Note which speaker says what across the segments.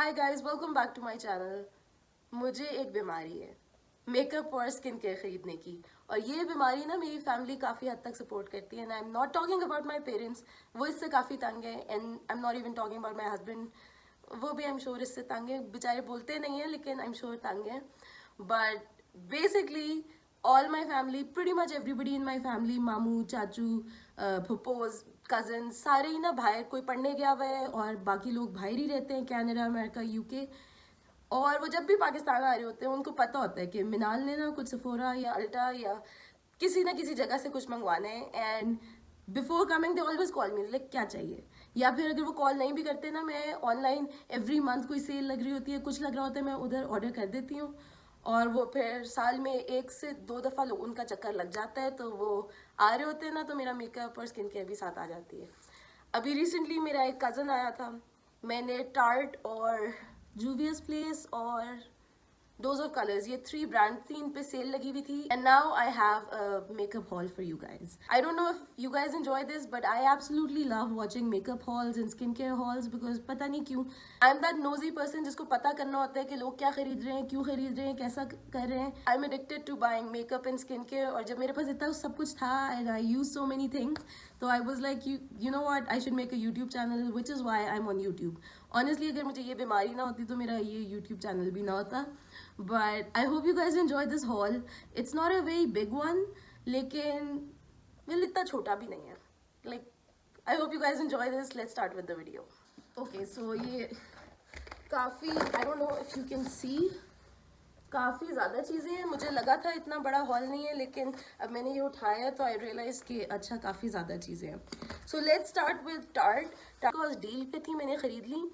Speaker 1: Hi guys, welcome back to my channel. मुझे एक बीमारी है मेकअप और स्किन केयर खरीदने की, और ये बीमारी ना मेरी फैमिली काफ़ी हद तक सपोर्ट करती है। And I am not talking about my parents, वो इससे काफ़ी तंग है। And I am not even talking about my husband, वो भी आई एम श्योर इससे तंग है। बेचारे बोलते नहीं हैं लेकिन आई एम श्योर तंग है। But basically all my family, pretty much everybody in my family, मामू, चाचू, फुप्पोज, कजन, सारे ही ना बाहर कोई पढ़ने गया हुआ है और बाकी लोग बाहर ही रहते हैं, कनाडा, अमेरिका, यूके। और वो जब भी पाकिस्तान आ रहे होते हैं उनको पता होता है कि मिनाल ने ना कुछ सफोरा या अल्टा या किसी ना किसी जगह से कुछ मंगवाना है। And before coming they always call me, like क्या चाहिए। या फिर अगर वो कॉल नहीं भी करते ना, मैं ऑनलाइन एवरी मंथ कोई सेल लग रही होती है, कुछ लग रहा होता है, मैं उधर ऑर्डर कर देती हूँ। और वो फिर साल में 1 से 2 दफ़ा लोग उनका चक्कर लग जाता है, तो वो आ रहे होते हैं ना, तो मेरा मेकअप और स्किन केयर भी साथ आ जाती है। अभी रिसेंटली मेरा एक कज़न आया था, मैंने टार्ट और जूवियस प्लेस और डोज ऑफ कलर्स, ये 3 ब्रांड थी, इन पे सेल लगी हुई थी। And now I have a makeup hall for you guys. I don't know if you guys enjoy this, but I absolutely love watching makeup halls and skin care halls, because पता नहीं क्यों I am that nosy person जिसको पता करना होता है कि लोग क्या खरीद रहे हैं, क्यों खरीद रहे हैं, कैसा कर रहे हैं। I am addicted to buying makeup and skin care. और जब मेरे पास इतना सब कुछ था and I use so many things, तो I was like you know what, I should make a YouTube channel, which is why I am on YouTube. Honestly अगर मुझे ये बीमारी ना होती तो मेरा ये यूट्यूब चैनल भी ना होता। But I hope you guys enjoy this haul. It's not a very big one, लेकिन वेल इतना छोटा भी नहीं है। Like I hope you guys enjoy this. Let's start with the video. Okay, so ये काफ़ी, I don't know if you can see, काफ़ी ज़्यादा चीज़ें हैं। मुझे लगा था इतना बड़ा हॉल नहीं है, लेकिन अब मैंने ये उठाया तो आई रियलाइज कि अच्छा काफ़ी ज़्यादा चीज़ें हैं। So let's start with Tarte. Tarte deal पे थी, मैंने ख़रीद ली।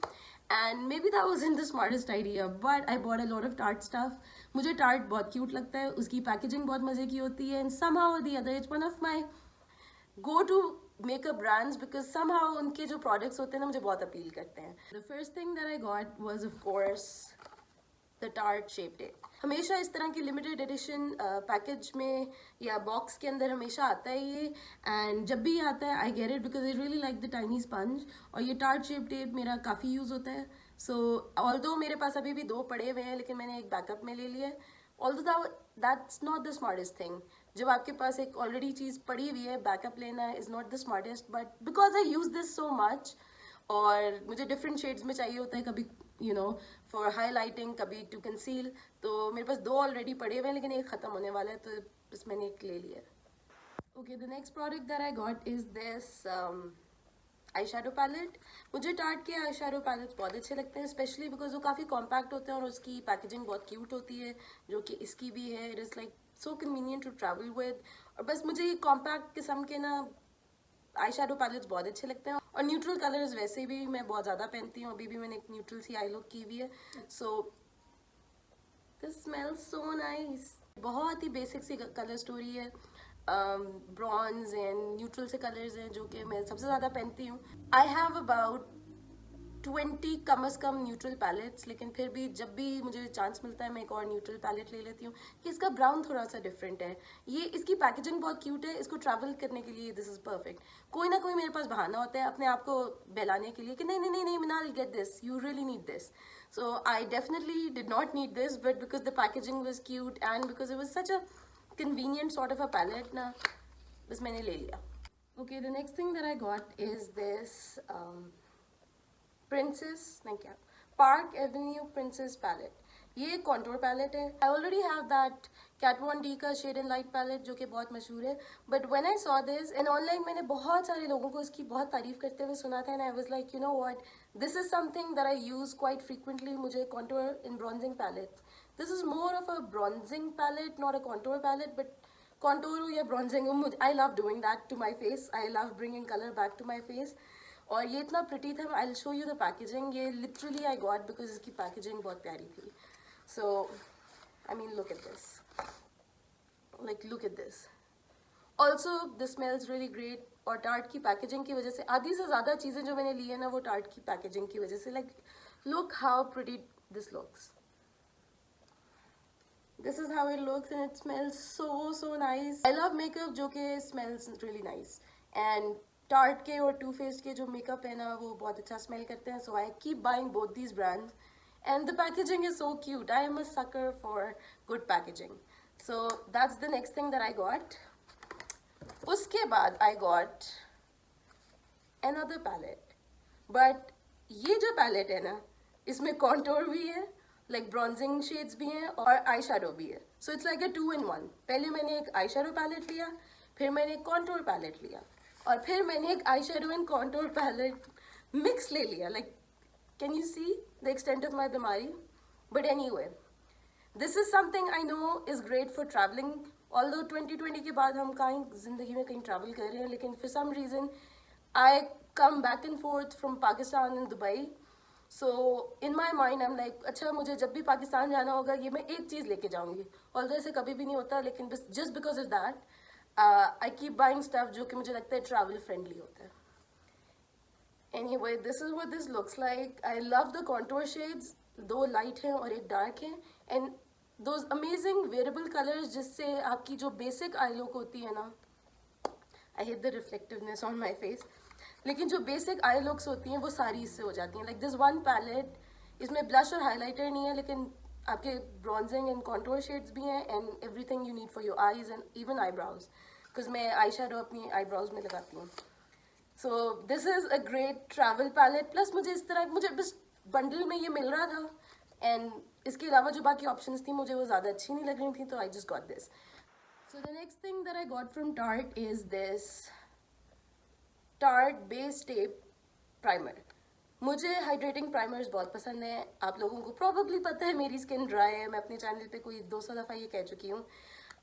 Speaker 1: And maybe that was in the smartest idea, but I bought a lot of Tarte stuff. मुझे टार्ट बहुत क्यूट लगता है, उसकी पैकेजिंग बहुत मज़े की होती है। एंड समहाउ और the other it's one of my go to makeup brands, because somehow उनके जो प्रोडक्ट्स होते हैं ना मुझे बहुत अपील करते हैं। The first thing that I got was of course the tart shape tape. हमेशा इस तरह की लिमिटेड एडिशन पैकेज में या बॉक्स के अंदर हमेशा आता है ये। एंड जब भी ये आता है I get it because I really like the tiny sponge. और ये टार्ट शेप टेप मेरा काफ़ी यूज़ होता है। सो ऑल्दो मेरे पास अभी भी 2 पड़े हुए हैं, लेकिन मैंने एक बैकअप में ले लिया है। Although that's not the smartest thing. जब आपके पास एक ऑलरेडी चीज़ पड़ी हुई है, बैकअप लेना is not the smartest, but because I use this so much और मुझे डिफरेंट शेड्स में चाहिए होता है, कभी फॉर हाईलाइटिंग, कभी टू कंसील, तो मेरे पास 2 ऑलरेडी पड़े हुए हैं, लेकिन एक ख़त्म होने वाला है, तो बस मैंने एक ले लिया। Okay, the next product that I got is this eye shadow palette. मुझे टार्ट के आई शेडो पैलेट्स बहुत अच्छे लगते हैं, स्पेशली बिकॉज वो काफ़ी कॉम्पैक्ट होते हैं और उसकी पैकेजिंग बहुत क्यूट होती है, जो कि इसकी भी है। It is like so convenient to travel with. और बस मुझे ये कॉम्पैक्ट किस्म के ना आई शेडो पैलेट्स बहुत अच्छे लगते हैं। और न्यूट्रल कलर्स वैसे भी मैं बहुत ज़्यादा पहनती हूँ, अभी भी मैंने एक न्यूट्रल सी आई लुक की हुई है। So this smells so nice. बहुत ही बेसिक सी कलर स्टोरी है। ब्रॉन्ज एंड न्यूट्रल से कलर्स हैं जो कि मैं सबसे ज़्यादा पहनती हूँ। आई हैव अबाउट 20 कम अज़ कम न्यूट्रल पैलेट्स, लेकिन फिर भी जब भी मुझे चांस मिलता है मैं एक और न्यूट्रल पैलेट ले लेती हूँ कि इसका ब्राउन थोड़ा सा डिफरेंट है। ये इसकी पैकेजिंग बहुत क्यूट है, इसको ट्रैवल करने के लिए दिस इज़ परफेक्ट। कोई ना कोई मेरे पास बहाना होता है अपने आप को बहलाने के लिए कि नहीं नहीं नहीं नहीं Minal, get this, you really need this. So I definitely did not need this, but because the packaging was cute and because it was such a convenient sort of a palette ना, बस मैंने ले लिया। Okay, the next thing that I got is this princess, नहीं क्या, Park Avenue princess palette. ये contour palette है। I already have that Kat Von D का शेड एंड लाइट पैलेट जो कि बहुत मशहूर है, but when I saw this and online मैंने बहुत सारे लोगों को इसकी बहुत तारीफ करते हुए सुना था, and I was like you know what, this is something that I use quite frequently. मुझे contour in bronzing palette, this is more of a bronzing palette, not a contour palette, but contour हो या bronzing, I love doing that to my face, I love bringing colour back to my face. और ये इतना pretty था, I will show you the packaging. ये literally I got because इसकी packaging बहुत प्यारी थी। So I mean look at this, like look at this. Also this smells really great. और टार्ट की पैकेजिंग की वजह से आधी से ज़्यादा चीज़ें जो मैंने ली है ना वो टार्ट की पैकेजिंग की वजह से, like look how pretty this looks. This is how it looks and it smells so nice. I love makeup जो कि smells really nice. And Tarte के और Too Faced के जो makeup है ना वो बहुत अच्छा smell करते हैं. So I keep buying both these brands. and the packaging is so cute. I am a sucker for good packaging. So that's the next thing that I got. Uske baad I got another palette, but ये जो palette है ना, इसमें contour भी है, like bronzing shades भी हैं और eyeshadow भी है. So it's like a 2-in-1. पहले मैंने एक eyeshadow palette लिया, फिर मैंने एक contour palette लिया, और फिर मैंने एक eyeshadow and contour palette mix ले लिया. Like, can you see the extent of my बीमारी? But anyway, this is something I know is great for traveling. Although 2020 के बाद हम कहीं ज़िंदगी में कहीं travel कर रहे हैं, लेकिन for some reason I come back and forth from Pakistan and Dubai. So in my mind I'm like, अच्छा मुझे जब भी पाकिस्तान जाना होगा ये मैं एक चीज़ लेके जाऊँगी. Although ऐसे कभी भी नहीं होता, लेकिन just because of that I keep buying stuff जो कि मुझे लगता है travel friendly होता है. Anyway, this is what this looks like. I love the contour shades. दो light हैं और एक dark है, and those amazing variable colors जिससे आपकी जो basic eye look होती है ना, I hate the reflectiveness on my face, लेकिन जो basic eye looks होती हैं वो सारी इससे हो जाती हैं. Like this one palette, इसमें blush और highlighter नहीं है, लेकिन आपके bronzing and contour shades भी हैं, and everything you need for your eyes and even eyebrows, because मैं eyeshadow अपनी eyebrows में लगाती हूँ. So this is a great travel palette. Plus मुझे इस तरह मुझे बस bundle में ये मिल रहा था, and इसके अलावा जो बाकी options थी मुझे वो ज़्यादा अच्छी नहीं लग रही थी, तो I just got this. So the next thing that I got from Tarte is this Tarte Base Tape Primer. मुझे हाइड्रेटिंग प्राइमर्स बहुत पसंद है. आप लोगों को probably पता है मेरी स्किन ड्राई है. मैं अपने चैनल पे कोई 200 दफ़ा ये कह चुकी हूँ.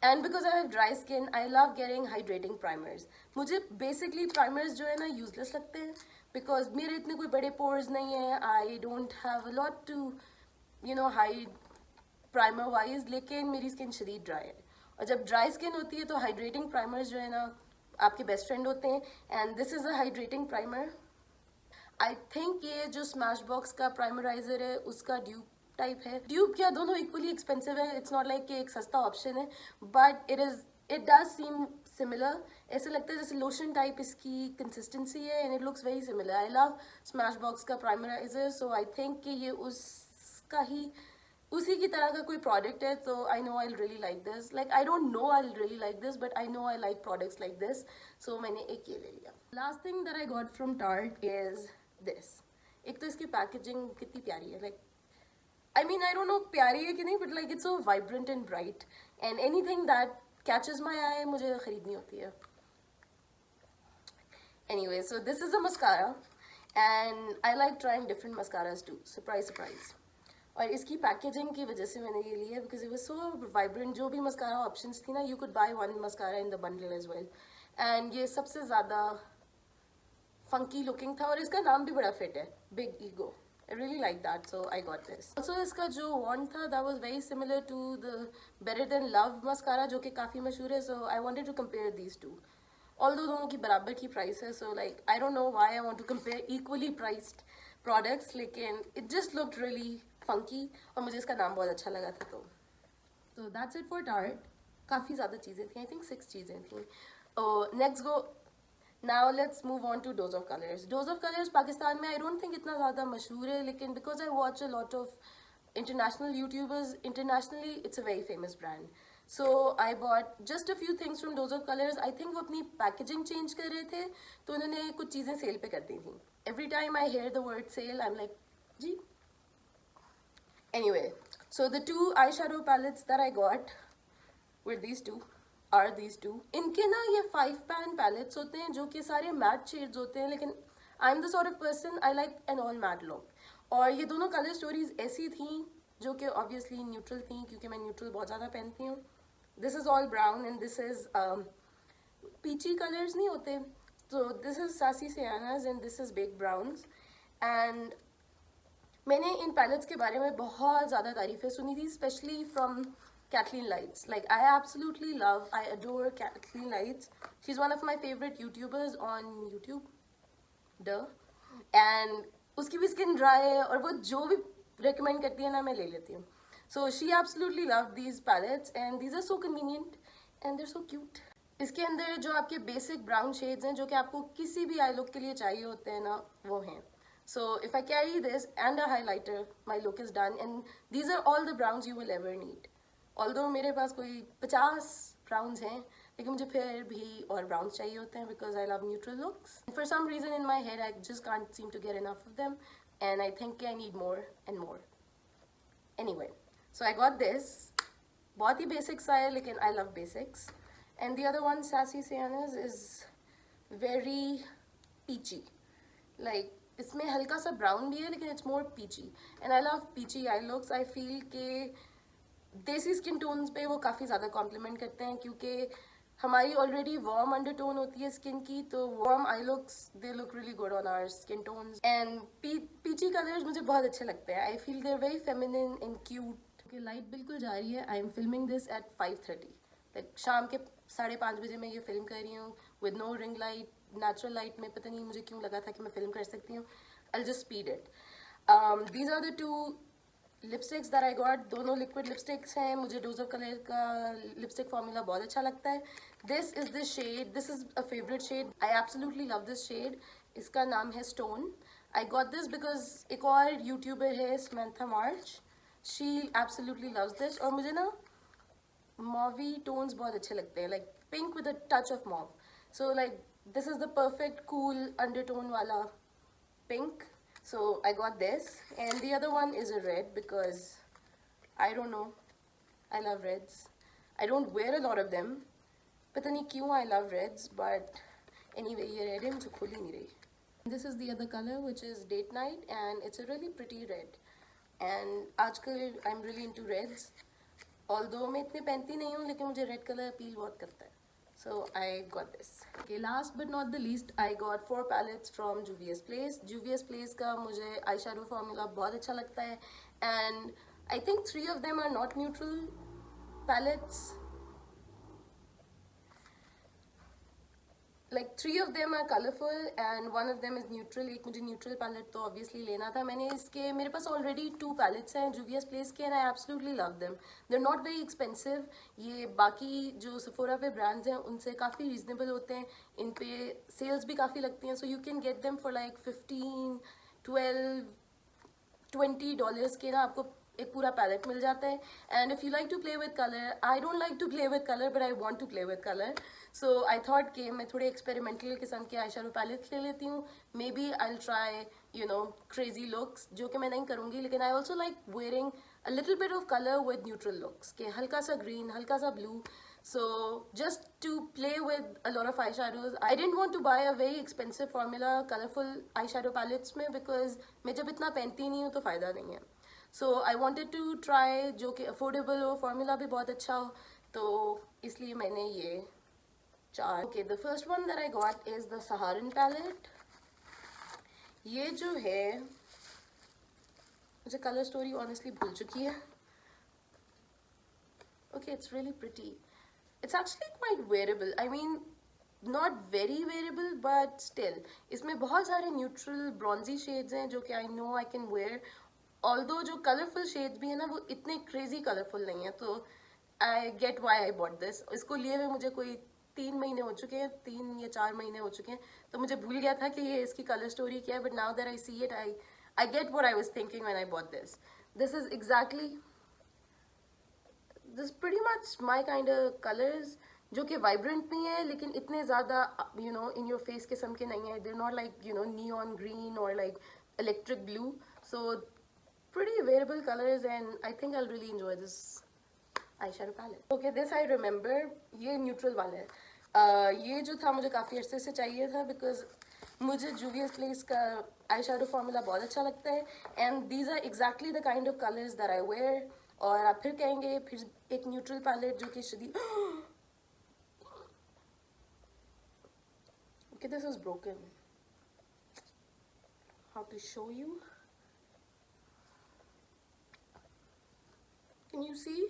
Speaker 1: And because I have dry skin, I love getting hydrating primers. मुझे basically primers जो है ना useless लगते हैं, because मेरे इतने कोई बड़े pores नहीं हैं. I don't have a lot to, you know, hide primer wise. लेकिन मेरी स्किन शदीद ड्राई है, और जब ड्राई स्किन होती है तो हाइड्रेटिंग प्राइमर्स जो है ना आपके बेस्ट फ्रेंड होते हैं. And this is a hydrating primer. I think ये जो स्मैश बॉक्स का प्राइमराइजर है उसका ड्यूब टाइप है. ड्यूब क्या, दोनों इक्वली एक्सपेंसिव है. इट्स नॉट लाइक कि एक सस्ता ऑप्शन है, but it does seem similar. ऐसे लगता है जैसे लोशन टाइप इसकी कंसिस्टेंसी है, and it looks very similar. I love Smashbox बॉक्स का प्राइमराइजर, सो आई थिंक कि ये उसका ही उसी की तरह का कोई प्रोडक्ट है. तो I know I really like this. Like I don't know I really like this, but I know I like products like this. So मैंने एक ये ले लिया. Last thing that I got from Tarte is this. एक तो इसकी packaging कितनी प्यारी है. Like I mean, I don't know प्यारी है कि नहीं, but like it's so vibrant and bright, and anything that catches my eye मुझे खरीदनी होती है. Anyway, so this is a mascara, and I like trying different mascaras too. Surprise, surprise. और इसकी पैकेजिंग की वजह से मैंने ये लिया, because it was so vibrant. जो भी mascara options थी ना, you could buy one mascara in the bundle as well. And ये सबसे ज़्यादा funky looking था, और इसका नाम भी बड़ा fit है, Big Ego. I really like that, so I got this. Also इसका जो wand था, that was very similar to the Better Than Love mascara, जो कि काफ़ी मशहूर है. So I wanted to compare these two. Although दोनों की बराबर की price है, so like I don't know why I want to compare equally priced products, लेकिन it just looked really funky, और मुझे इसका नाम बहुत अच्छा लगा था. तो so that's it for Tarte. काफ़ी ज़्यादा चीज़ें थी. I think 6 चीज़ें थी. Next go. Now let's move on to Dose of Colors. Dose of Colors Pakistan में I don't think इतना ज़्यादा मशहूर है, लेकिन because I watch a lot of international YouTubers, internationally it's a very famous brand. So I bought just a few things from Dose of Colors. I think वो अपनी packaging change कर रहे थे, तो उन्होंने कुछ चीज़ें सेल पे कर दी थी. Every time I hear the word sale, I'm like, ji. Anyway, so the 2 eyeshadow palettes that I got were these two. इनके ना ये 5 pan palettes होते हैं जो कि सारे मैट शेड्स होते हैं, लेकिन I am the sort of person I like an all mat look. और ये दोनों कलर स्टोरीज ऐसी थी जो कि ऑब्वियसली न्यूट्रल थी, क्योंकि मैं न्यूट्रल बहुत ज़्यादा पहनती हूँ. This is all brown and this is peachy colours नहीं होते, तो this is sassy siennas and this is big browns. And मैंने इन पैलेट्स के बारे में बहुत ज़्यादा तारीफ़ें सुनी थी, specially from Kathleen Lights. Like I absolutely love, I adore Kathleen Lights. She's one of my favorite YouTubers on YouTube. Duh. And उसकी भी skin dry है, और वो जो भी recommend करती है ना मैं ले लेती हूँ. So she absolutely loved these palettes, and these are so convenient and they're so cute. इसके अंदर जो आपके basic brown shades हैं जो कि आपको किसी भी eye look के लिए चाहिए होते हैं ना, वो हैं. So if I carry this and a highlighter, my look is done, and these are all the browns you will ever need. Although मेरे पास कोई 50 browns हैं, लेकिन मुझे फिर भी और browns चाहिए होते हैं because I love neutral looks. For some reason in my head, I just can't seem to get enough of them, and I think I need more and more. Anyway, so I got this. बहुत ही basic सा है, लेकिन I love basics. And the other one, Sassy Sienna's, is very peachy. Like इसमें हल्का सा brown भी है, लेकिन it's more peachy. And I love peachy eye looks. I feel कि देसी स्किन टोन्स पे वो काफ़ी ज़्यादा कॉम्प्लीमेंट करते हैं, क्योंकि हमारी ऑलरेडी वार्म अंडरटोन होती है स्किन की, तो warm eye looks they look really good on our skin tones. And peachy colours मुझे बहुत अच्छे लगते हैं. I feel they are very feminine and cute. Light बिल्कुल जा रही है. I am filming this at 5:30. Like शाम के 5:30 बजे मैं ये फिल्म कर रही हूँ with no ring light, natural light में. पता नहीं मुझे क्यों लगा था कि मैं फिल्म कर सकती हूँ. I just speed it. These are the two lipsticks that I got. दोनों लिक्विड लिपस्टिक्स हैं. मुझे डोज ऑफ कलर का लिपस्टिक फॉर्मूला बहुत अच्छा लगता है. This is the shade, this is a favourite shade. I absolutely love this shade. इसका नाम है stone. I got this because एक और यूट्यूबर है Samantha March, she absolutely loves this. और मुझे ना मॉवी टोन्स बहुत अच्छे लगते हैं, like pink with a touch of mauve. So like this is the perfect cool undertone वाला pink. So I got this, and the other one is a red because I don't know, I love reds. I don't wear a lot of them. पता नहीं क्यों I love reds, but anyway ये red है, मुझे खुल ही नहीं रही. This is the other color which is date night, and it's a really pretty red. And आजकल I'm really into reds. Although मैं इतने पहनती नहीं हूँ, लेकिन मुझे red color appeal बहुत करता है. So I got this. Okay, last but not the least, I got 4 palettes from Juvia's Place. Juvia's Place का मुझे eyeshadow formula बहुत अच्छा लगता है, and I think 3 of them are not neutral palettes. Like 3 of them are colorful and 1 of them is neutral. एक मुझे neutral palette तो obviously लेना था. मैंने इसके, मेरे पास already 2 palettes हैं Juvia's Place के, and I absolutely love them. They're not very expensive. ये बाकी जो Sephora पे brands हैं उनसे काफ़ी reasonable होते हैं. इन पे sales भी काफ़ी लगती हैं, so you can get them for like 15, 12, $20 के ना आपको एक पूरा पैलेट मिल जाता है. And if you like to play with colour, I don't like to play with colour but I want to play with colour. So I thought कि मैं थोड़े एक्सपेरिमेंटल किस्म के आई शैडो पैलेट्स ले लेती हूँ. Maybe I will try crazy looks, जो कि मैं नहीं करूँगी, लेकिन I also like wearing a little bit of colour with neutral looks, के हल्का सा ग्रीन, हल्का सा blue. So just to play with a lot of eyeshadows, I didn't want to buy a very expensive formula colorful eyeshadow palettes में, because मैं जब इतना पहनती नहीं हूँ तो फ़ायदा नहीं है. So I wanted to try जो कि affordable हो, formula भी बहुत अच्छा हो, तो इसलिए मैंने ये 4. Okay, the first one that I got is the Saharan palette. ये जो है, मुझे color story honestly भूल चुकी है. Okay, it's really pretty. It's actually quite wearable. I mean, not very wearable, but still. इसमें बहुत सारे neutral bronzy shades हैं जो कि I know I can wear. Although जो colourful shades भी है ना, वो इतने crazy colourful नहीं है, तो I get why I bought this. इसको लिए हुए मुझे कोई 3 महीने हो चुके हैं, 3 या 4 महीने हो चुके हैं, तो मुझे भूल गया था कि ये इसकी color story क्या है. But now that I see it, I get what I was thinking when I bought this. This is exactly, this is pretty much my kind of colors, जो कि vibrant नहीं है, लेकिन इतने ज़्यादा in your face किस्म के नहीं है. They're not like neon green or like electric blue. So pretty wearable colors, and I think I'll really enjoy this eyeshadow palette. Okay, this I remember, ये neutral वाला है. ये जो था मुझे काफ़ी अरसे से चाहिए था, because मुझे Juvia's Place का eyeshadow formula बहुत अच्छा लगता है, and these are exactly the kind of colors that I wear. और आप फिर कहेंगे फिर एक न्यूट्रल पैलेट जो कि शदीद okay, this is broken. How to show you? Can you see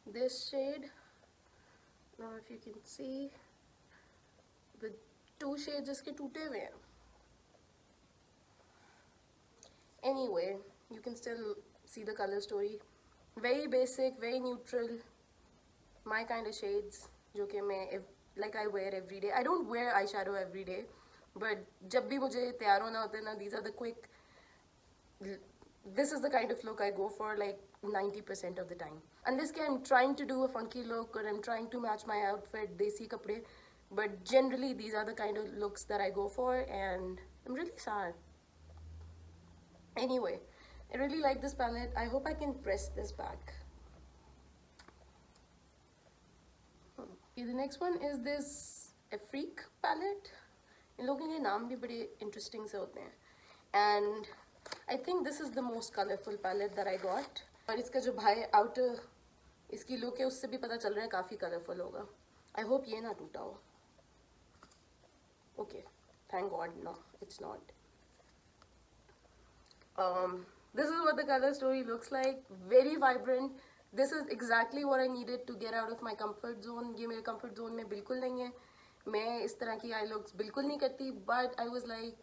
Speaker 1: this shade? I don't know if you can see, with 2 shades इसके टूटे हुए हैं. Anyway, you can still see the color story. Very basic, very neutral, my kind of shades जो कि मैं like I wear every day. I don't wear eyeshadow every day, but जब भी मुझे तैयार होना होता है ना, these are the quick, this is the kind of look I go for like 90% of the time. Unless I'm trying to do a funky look or I'm trying to match my outfit, desi kapde. But generally, these are the kind of looks that I go for, and I'm really sad. Anyway, I really like this palette. I hope I can press this back. Okay, the next one is this Afrique palette. इन लोगों के नाम भी बड़े interesting से होते हैं. And I think this is the most colourful palette that I got. और इसका जो भाई आउटर इसकी लुक है उससे भी पता चल रहा है काफ़ी कलरफुल होगा. आई होप ये ना टूटा हो. Okay, thank God no it's not. This is what the color story looks like. Very vibrant. This is exactly what I needed to get out of my comfort zone. ये मेरे comfort zone में बिल्कुल नहीं है. मैं इस तरह की आई लुक्स बिल्कुल नहीं करती. बट आई वॉज लाइक,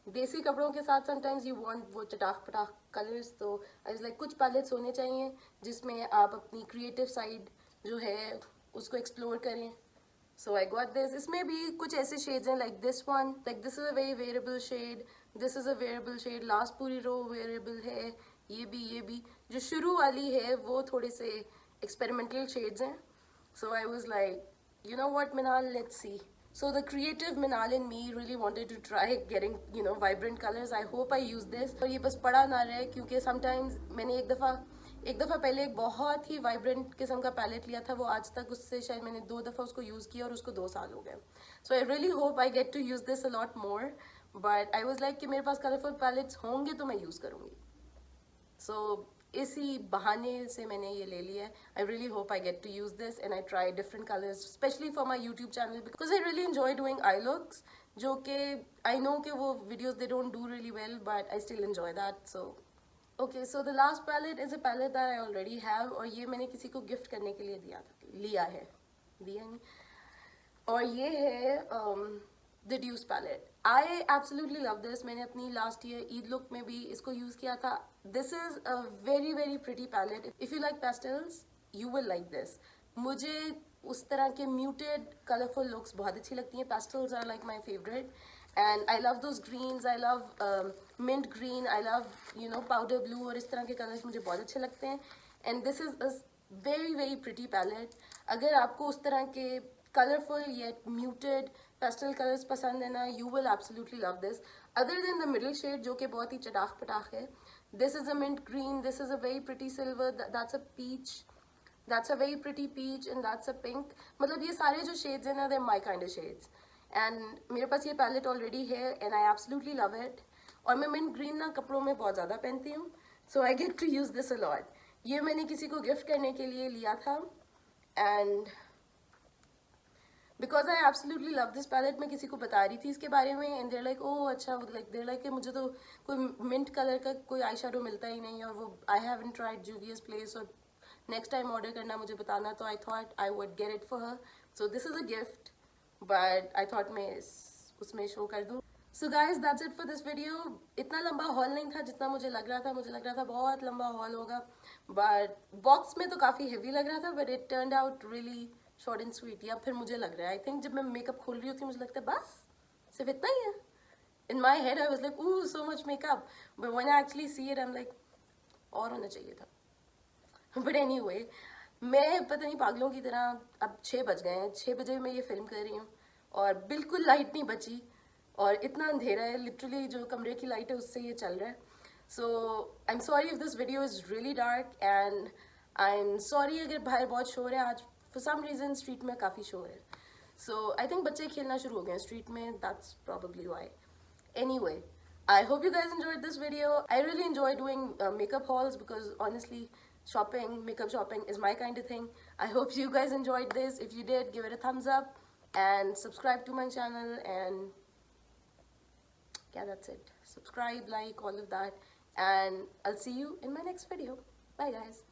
Speaker 1: देसी कपड़ों के साथ समटाइम्स यू वांट वो चटाख पटाख कलर्स. तो आई वाज लाइक कुछ पैलेट्स होने चाहिए जिसमें आप अपनी क्रिएटिव साइड जो है उसको एक्सप्लोर करें. So I got this. इसमें भी कुछ ऐसे शेड्स हैं like this one. Like this is a very variable shade. This is a variable shade. Last पूरी रो वेरिएबल है. ये भी जो शुरू वाली है वो थोड़े से एक्सपेरिमेंटल शेड्स हैं. So I was like, you know what, Minal, let's see. So the creative Minal in me really wanted to try getting, you know, vibrant colors. I hope I use this. और ये बस पड़ा ना रहे, क्योंकि sometimes मैंने एक दफ़ा पहले एक बहुत ही वाइब्रेंट किस्म का पैलेट लिया था. वो आज तक उससे शायद मैंने 2 दफ़ा उसको यूज़ किया और उसको 2 साल हो गए. So I really hope I get to use this a lot more. But I was like कि मेरे पास कलरफुल पैलेट्स होंगे तो मैं यूज़ करूँगी. सो इसी बहाने से मैंने ये ले लिया है. I really hope I get to use this and I try different colours especially for my YouTube channel because I really enjoy doing I looks. जो कि आई नो कि वो videos they don't do really well but I still enjoy that. So okay, so the last palette is a palette that I already have. और ये मैंने किसी को gift करने के लिए लिया नहीं. और ये है the deuce palette. I absolutely love this. मैंने अपनी लास्ट ईयर ईद लुक में भी इसको यूज़ किया था. This is a very very pretty palette. If you like pastels you will like this. मुझे उस तरह के म्यूटेड कलरफुल लुक्स बहुत अच्छी लगती हैं. Pastels are like my favourite. And I love those greens. I love mint green. I love you know powder blue. और इस तरह के कलर्स मुझे बहुत अच्छे लगते हैं. And this is a very very pretty palette. अगर आपको उस तरह के colourful yet muted pastel colours पसंद है ना, you will absolutely love this. Other than the middle shade जो कि बहुत ही चटाख पटाख है. This is a mint green. This is a very pretty silver. That's a peach. That's a very pretty peach and that's a pink. मतलब ये सारे जो शेड्स हैं ना, they my kind of shades. And मेरे पास ये पैलेट ऑलरेडी है and I absolutely love it. और मैं मिंट ग्रीन ना कपड़ों में बहुत ज़्यादा पहनती हूँ. So I get to use this a lot. ये मैंने किसी को गिफ्ट करने के लिए लिया था. And because I absolutely love this palette. मैं किसी को बता रही थी इसके बारे में एंड देयर लाइक ओह अच्छा, लाइक देयर लाइक मुझे तो कोई मिंट कलर का कोई आई शेडो मिलता ही नहीं. और वो आई हैवंट ट्राइड जूवियस प्लेस. और नेक्स्ट टाइम ऑर्डर करना मुझे बताना. तो I thought I would get it for her. So this is a gift but I thought मैं उसमें शो कर दूँ. So guys that's it for this video. इतना लंबा हॉल नहीं था जितना मुझे लग रहा था. मुझे लग रहा था बहुत लंबा हॉल होगा बट बॉक्स में तो काफ़ी हेवी लग रहा था. But it turned out really short and sweet. या फिर मुझे लग रहा है, आई थिंक जब मैं मेकअप खोल रही होती हूँ मुझे लगता है बस सिर्फ इतना ही है. In my head I was like oh so much makeup. But when I actually see it I am like और होना चाहिए था. बट एनीवे, मैं पता नहीं पागलों की तरह, अब 6 बज गए हैं. 6 बजे मैं ये फिल्म कर रही हूँ और बिल्कुल लाइट नहीं बची. और इतना अंधेरा है, लिटरली जो कमरे की लाइट है उससे ये चल रहा है. So I am sorry if this video is really dark. And I am sorry अगर बाहर बहुत शोर है. आज फॉर सम रीज़न स्ट्रीट में काफ़ी शोर है. सो आई थिंक बच्चे खेलना शुरू हो गए हैं स्ट्रीट में. That's probably why. Anyway, I hope you guys enjoyed this video. I really enjoy doing makeup hauls because honestly, makeup shopping is my kind of thing. I hope you guys enjoyed this. If you did, give it a thumbs up and subscribe to my channel. And yeah, that's it. Subscribe, like, all of that. And I'll see you in my next video. Bye, guys.